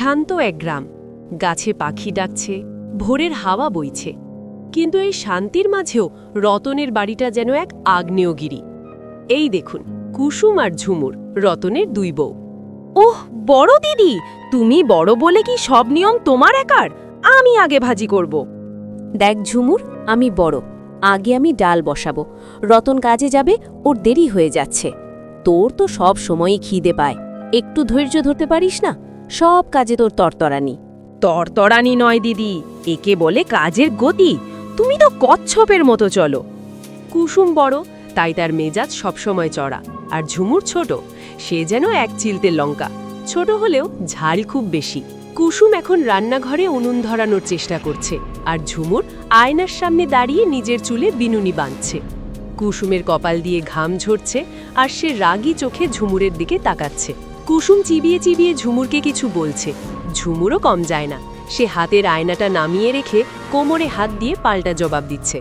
শান্ত এক গ্রাম, গাছে পাখি ডাকছে, ভোরের হাওয়া বইছে। কিন্তু এই শান্তির মাঝেও রতনের বাড়িটা যেন এক আগ্নেয়গিরি। এই দেখুন, কুসুম আর ঝুমুর, রতনের দুই বউ। ওহ বড় দিদি, তুমি বড় বলে কি সব নিয়ম তোমার একার? আমি আগে ভাজি করব। দেখ ঝুমুর, আমি বড়, আগে আমি ডাল বসাবো। রতন কাজে যাবে, ওর দেরি হয়ে যাচ্ছে। তোর তো সব সময়ই খিদে পায়, একটু ধৈর্য ধরতে পারিস না? সব কাজে তোর তরতরানি। তরতরানি নয় দিদি, একে বলে কাজের গতি। তুমি তো কচ্ছপের মতো চলো। কুসুম বড়, তাই তার মেজাজ সবসময় চড়া, আর ঝুমুর ছোট, সে যেন এক চিলতে লঙ্কা। ছোট হলেও ঝাল খুব বেশি। কুসুম এখন রান্নাঘরে উনুন ধরানোর চেষ্টা করছে, আর ঝুমুর আয়নার সামনে দাঁড়িয়ে নিজের চুলে বিনুনি বাঁধছে। কুসুমের কপাল দিয়ে ঘাম ঝরছে, আর সে রাগী চোখে ঝুমুরের দিকে তাকাচ্ছে। কুসুম চিবিয়ে চিবিয়ে ঝুমুরকে কিছু বলছে। ঝুমুরও কম যায় না, সে হাতের আয়নাটা নামিয়ে রেখে কোমরে হাত দিয়ে পাল্টা জবাব দিচ্ছে।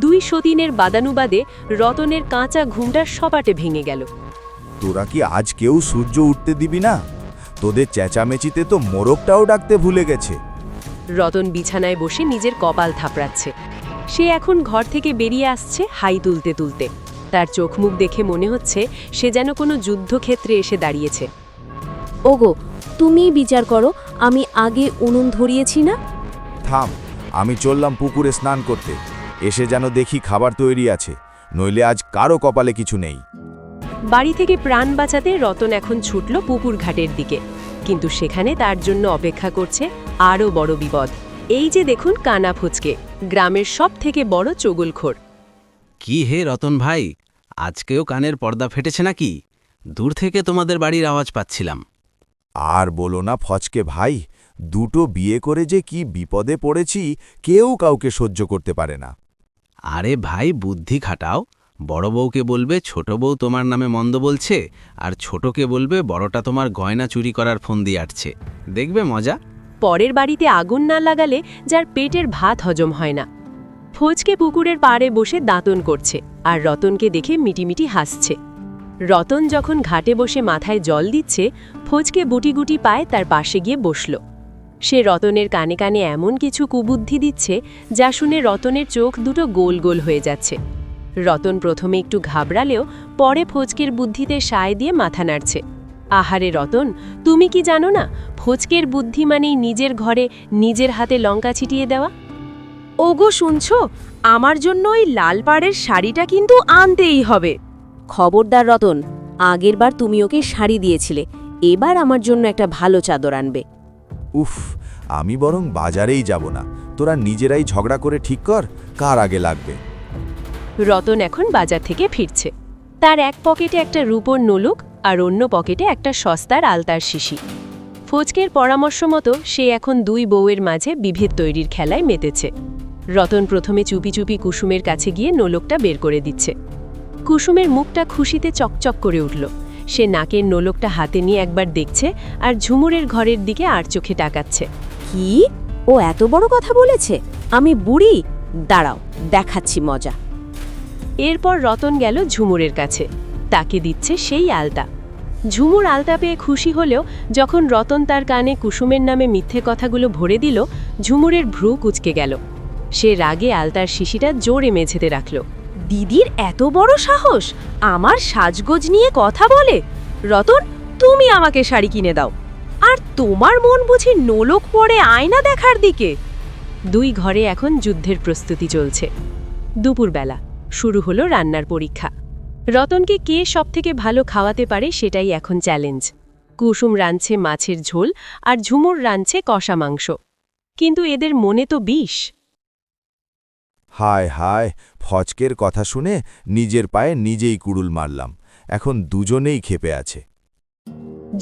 দুই সতীনের বাদানুবাদে রতনের কাঁচা ঘুমটা সপাটে ভেঙে গেল। তোরা কি আজ কেউ সূর্য উঠতে দিবি না? তোদের চেঁচামেচিতে তো মোরগটাও ডাকতে ভুলে গেছে। রতন বিছানায় বসে নিজের কপাল থাপড়াচ্ছে। সে এখন ঘর থেকে বেরিয়ে আসছে হাই তুলতে তুলতে। তার চোখ মুখ দেখে মনে হচ্ছে সে যেন কোনো যুদ্ধক্ষেত্রে এসে দাঁড়িয়েছে। ওগো, তুমিই বিচার করো, আমি আগে উনুন ধরিয়েছি না? থাম, আমি চললাম পুকুরে স্নান করতে। এসে যেন দেখি খাবার তৈরি আছে, নইলে আজ কারো কপালে কিছু নেই। বাড়ি থেকে প্রাণ বাঁচাতে রতন এখন ছুটল পুকুর ঘাটের দিকে, কিন্তু সেখানে তার জন্য অপেক্ষা করছে আরও বড় বিপদ। এই যে দেখুন কানা ফুচকে, গ্রামের সব থেকে বড় চগলখোর। কি হে রতন ভাই, আজকেও কানের পর্দা ফেটেছে নাকি? দূর থেকে তোমাদের বাড়ির আওয়াজ পাচ্ছিলাম। আর বলো না ফচকে ভাই, দুটো বিয়ে করে যে কি বিপদে পড়েছি, কেউ কাউকে সহ্য করতে পারে না। আরে ভাই, বুদ্ধি খাটাও। বড় বউকে বলবে ছোট বউ তোমার নামে মন্দ বলছে, আর ছোটকে বলবে বড়টা তোমার গয়না চুরি করার ফোন দিয়ে আসছে। দেখবে মজা। পরের বাড়িতে আগুন না লাগালে যার পেটের ভাত হজম হয় না। ফচকে পুকুরের পাড়ে বসে দাঁতন করছে, আর রতনকে দেখে মিটিমিটি হাসছে। রতন যখন ঘাটে বসে মাথায় জল দিচ্ছে, ফচকে গুটি গুটি পায়ে তার পাশে গিয়ে বসল। সে রতনের কানে কানে এমন কিছু কুবুদ্ধি দিচ্ছে যা শুনে রতনের চোখ দুটো গোল গোল হয়ে যাচ্ছে। রতন প্রথমে একটু ঘাবড়ালেও পরে ফচকের বুদ্ধিতে সায় দিয়ে মাথা নাড়ছে। আহারে রতন, তুমি কি জানো না, ফচকের বুদ্ধি মানেই নিজের ঘরে নিজের হাতে লঙ্কা ছিটিয়ে দেওয়া। ওগো শুনছো, আমার জন্য ওই লাল পাড়ের শাড়িটা কিন্তু আনতেই হবে। খবরদার রতন, আগেরবার তুমি ওকে শাড়ি দিয়েছিলে, এবার আমার জন্য একটা ভালো চাদর আনবে। উফ, আমি বরং বাজারেই যাব না, তোরা নিজেরাই ঝগড়া করে ঠিক কর কার আগে লাগবে। রতন এখন বাজার থেকে ফিরছে। তার এক পকেটে একটা রূপোর নোলক, আর অন্য পকেটে একটা সস্তার আলতার শিশি। ফচকের পরামর্শ মতো সে এখন দুই বউয়ের মাঝে বিভেদ তৈরির খেলায় মেতেছে। রতন প্রথমে চুপি চুপি কুসুমের কাছে গিয়ে নোলকটা বের করে দিচ্ছে। কুসুমের মুখটা খুশিতে চকচক করে উঠল। সে নাকের নোলকটা হাতে নিয়ে একবার দেখছে, আর ঝুমুরের ঘরের দিকে আর চোখে তাকাচ্ছে। কি, ও এত বড় কথা বলেছে? আমি বুড়ি? দাঁড়াও, দেখাচ্ছি মজা। এরপর রতন গেল ঝুমুরের কাছে, তাকে দিচ্ছে সেই আলতা। ঝুমুর আলতা পেয়ে খুশি হলেও যখন রতন তার কানে কুসুমের নামে মিথ্যে কথাগুলো ভরে দিল, ঝুমুরের ভ্রু কুঁচকে গেল। সে রাগে আলতার শিশিটা জোরে মেঝেতে রাখল। দিদির এত বড় সাহস, আমার সাজগোজ নিয়ে কথা বলে! রতন, তুমি আমাকে শাড়ি কিনে দাও, আর তোমার মন বুঝি নোলক পরে আয়না দেখার দিকে। দুই ঘরে এখন যুদ্ধের প্রস্তুতি চলছে। দুপুরবেলা শুরু হলো রান্নার পরীক্ষা। রতনকে কে সবথেকে ভালো খাওয়াতে পারে সেটাই এখন চ্যালেঞ্জ। কুসুম রাঁধছে মাছের ঝোল, আর ঝুমুর রাঁধছে কষা মাংস। কিন্তু এদের মনে তো বিষ। হায় হায়, ফচকের কথা শুনে নিজের পায়ে নিজেই কুড়ুল মারলাম। এখন দুজনেই ক্ষেপে আছে।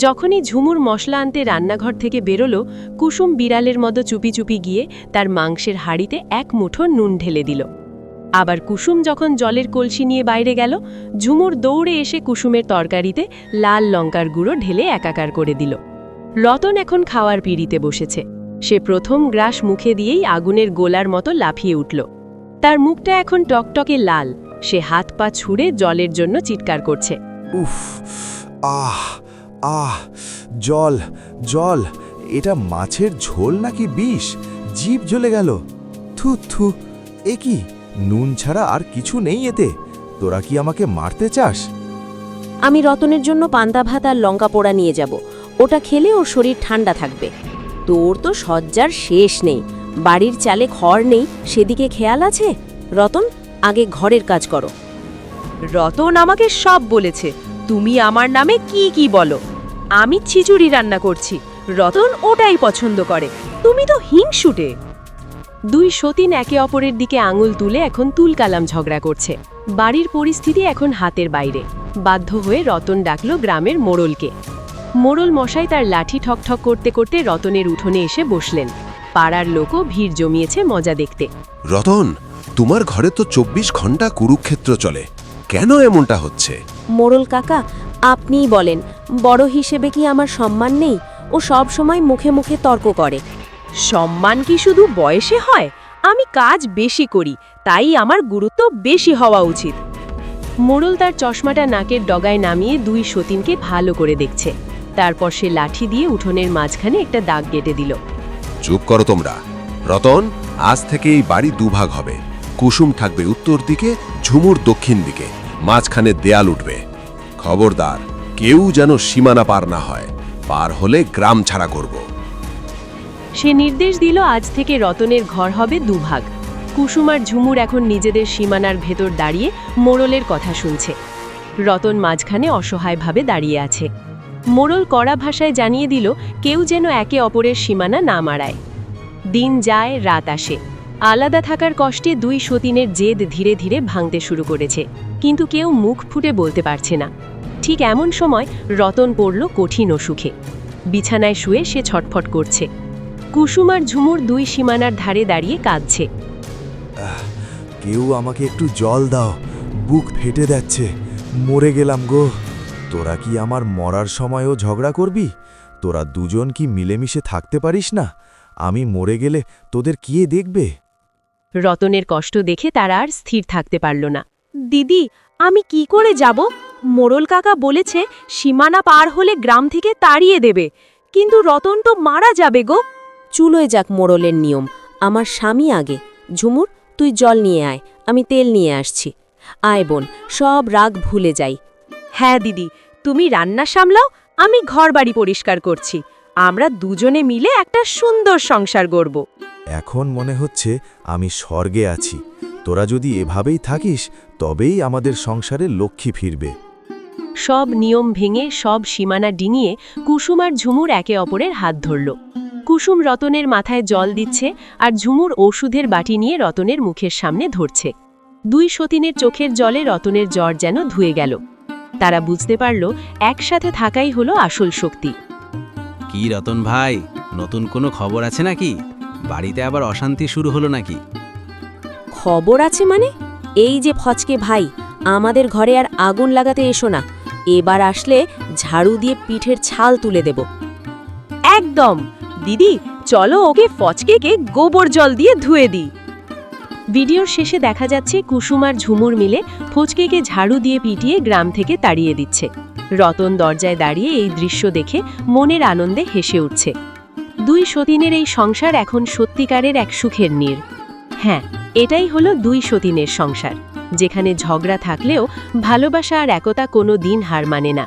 যখনই ঝুমুর মশলা আনতে রান্নাঘর থেকে বেরোলো, কুসুম বিড়ালের মতো চুপি চুপি গিয়ে তার মাংসের হাঁড়িতে এক মুঠো নুন ঢেলে দিল। আবার কুসুম যখন জলের কলসি নিয়ে বাইরে গেল, ঝুমুর দৌড়ে এসে কুসুমের তরকারিতে লাল লঙ্কার গুঁড়ো ঢেলে একাকার করে দিল। রতন এখন খাওয়ার পিঁড়িতে বসেছে। সে প্রথম গ্রাস মুখে দিয়েই আগুনের গোলার মতো লাফিয়ে উঠল। তার মুখটা এখন টকটকে লাল। সে হাত পা ছুঁড়ে জলের জন্য চিৎকার করছে। উফ, আহ আহ, জল জল, এটা মাছের ঝোল নাকি বিষ? জিভ জ্বলে গেল। থু থু, এ কি? নুন ছাড়া আর কিছু নেই এতে। তোরা কি আমাকে মারতে চাস? আমি রতনের জন্য পান্তা ভাত আর লঙ্কা পোড়া নিয়ে যাব। ওটা খেলে ওর শরীর ঠান্ডা থাকবে। তোর তো সজ্জার শেষ নেই। বাড়ির চালে খড় নেই, সেদিকে খেয়াল আছে? রতন, আগে ঘরের কাজ করো। রতন আমাকে সব বলেছে। তুমি আমার নামে কি কি বলো? আমি খিচুড়ি রান্না করছি, রতন ওটাই পছন্দ করে। তুমি তো হিংসুটে। দুই সতীন একে অপরের দিকে আঙুল তুলে এখন তুলকালাম ঝগড়া করছে। বাড়ির পরিস্থিতি এখন হাতের বাইরে। বাধ্য হয়ে রতন ডাকল গ্রামের মোড়লকে। মোড়ল মশাই তার লাঠি ঠকঠক করতে করতে রতনের উঠোনে এসে বসলেন। পাড়ার লোকও ভিড় জমিয়েছে মজা দেখতে। রতন, তোমার ঘরে তো 24 ঘন্টা কুরুক্ষেত্র চলে, কেন এমনটা হচ্ছে? মোড়ল কাকা, আপনিই বলেন, বড় হিসেবে কি আমার সম্মান নেই? ও সব সময় মুখে মুখে তর্ক করে। সম্মান কি শুধু বয়সে হয়? আমি কাজ বেশি করি, তাই আমার গুরুত্ব বেশি হওয়া উচিত। মোড়ল তার চশমাটা নাকের ডগায় নামিয়ে দুই সতীনকে ভালো করে দেখছে। তারপর সে লাঠি দিয়ে উঠোনের মাঝখানে একটা দাগ কেটে দিল। চুপ করো তোমরা। রতন, আজ থেকে এই বাড়ি দুভাগ হবে। কুসুম থাকবে উত্তর দিকে, ঝুমুর দক্ষিণ দিকে। মাঝখানে দেয়াল উঠবে। খবরদার, কেউ যেন সীমানা পার না হয়। পার হলে গ্রাম ছাড়া করব। সে নির্দেশ দিল আজ থেকে রতনের ঘর হবে দুভাগ। কুসুম আর ঝুমুর এখন নিজেদের সীমানার ভেতর দাঁড়িয়ে মোড়লের কথা শুনছে। রতন মাঝখানে অসহায়ভাবে দাঁড়িয়ে আছে। মোড়ল কড়া ভাষায় জানিয়ে দিল কেউ যেন একে অপরের সীমানা না মারায়। দিন যায়, রাত আসে। আলাদা থাকার কষ্টে দুই সতীনের জেদ ধীরে ধীরে ভাঙতে শুরু করেছে, কিন্তু কেউ মুখ ফুটে বলতে পারছে না। ঠিক এমন সময় রতন পড়ল কঠিন অসুখে। বিছানায় শুয়ে সে ছটফট করছে। কুসুম আর ঝুমুর দুই সীমানার ধারে দাঁড়িয়ে কাঁদছে। কেউ আমাকে একটু জল দাও, বুক ফেটে যাচ্ছে, মরে গেলাম গো। তোরা কি আমার মরার সময়ও ঝগড়া করবি? তোরা দুজন কি মিলেমিশে থাকতে পারিস না? আমি মরে গেলে তোদের কে দেখবে? রতনের কষ্ট দেখে তারা আর স্থির থাকতে পারল না। দিদি, আমি কি করে যাব? মোড়ল কাকা বলেছে সীমানা পার হলে গ্রাম থেকে তাড়িয়ে দেবে, কিন্তু রতন তো মারা যাবে গো। চুলোয় যাক মোড়লের নিয়ম, আমার স্বামী আগে। ঝুমুর, তুই জল নিয়ে আয়, আমি তেল নিয়ে আসছি। আয় বোন, সব রাগ ভুলে যাই। হ্যাঁ দিদি, তুমি রান্না সামলাও, আমি ঘরবাড়ি পরিষ্কার করছি। আমরা দুজনে মিলে একটা সুন্দর সংসার গড়ব। এখন মনে হচ্ছে আমি স্বর্গে আছি। তোরা যদি এভাবেই থাকিস তবেই আমাদের সংসারে লক্ষ্মী ফিরবে। সব নিয়ম ভেঙে সব সীমানা ডিঙিয়ে কুসুম আর ঝুমুর একে অপরের হাত ধরল। কুসুম রতনের মাথায় জল দিচ্ছে আর ঝুমুর ওষুধের বাটি নিয়ে রতনের মুখের সামনে ধরছে। দুই সতীনের চোখের জলে রতনের জ্বর যেন ধুয়ে গেল। তারা বুঝতে পারল একসাথে থাকাই হলো আসল শক্তি। কি রতন ভাই, নতুন কোনো খবর আছে নাকি? বাড়িতে আবার অশান্তি শুরু হলো নাকি? খবর আছে মানে? এই যে ফচকে ভাই, আমাদের ঘরে আর আগুন লাগাতে এসো না। এবার আসলে ঝাড়ু দিয়ে পিঠের ছাল তুলে দেব। একদম দিদি, চলো ওকে ফচকেকে গোবর জল দিয়ে ধুয়ে দিই। ভিডিওর শেষে দেখা যাচ্ছে কুসুম আর ঝুমুর মিলে ফচকেকে ঝাড়ু দিয়ে পিটিয়ে গ্রাম থেকে তাড়িয়ে দিচ্ছে। রতন দরজায় দাঁড়িয়ে এই দৃশ্য দেখে মনের আনন্দে হেসে উঠছে। দুই সতীনের এই সংসার এখন সত্যিকারের এক সুখের নীড়। হ্যাঁ, এটাই হলো দুই সতীনের সংসার, যেখানে ঝগড়া থাকলেও ভালোবাসা আর একতা কোনো দিন হার মানে না।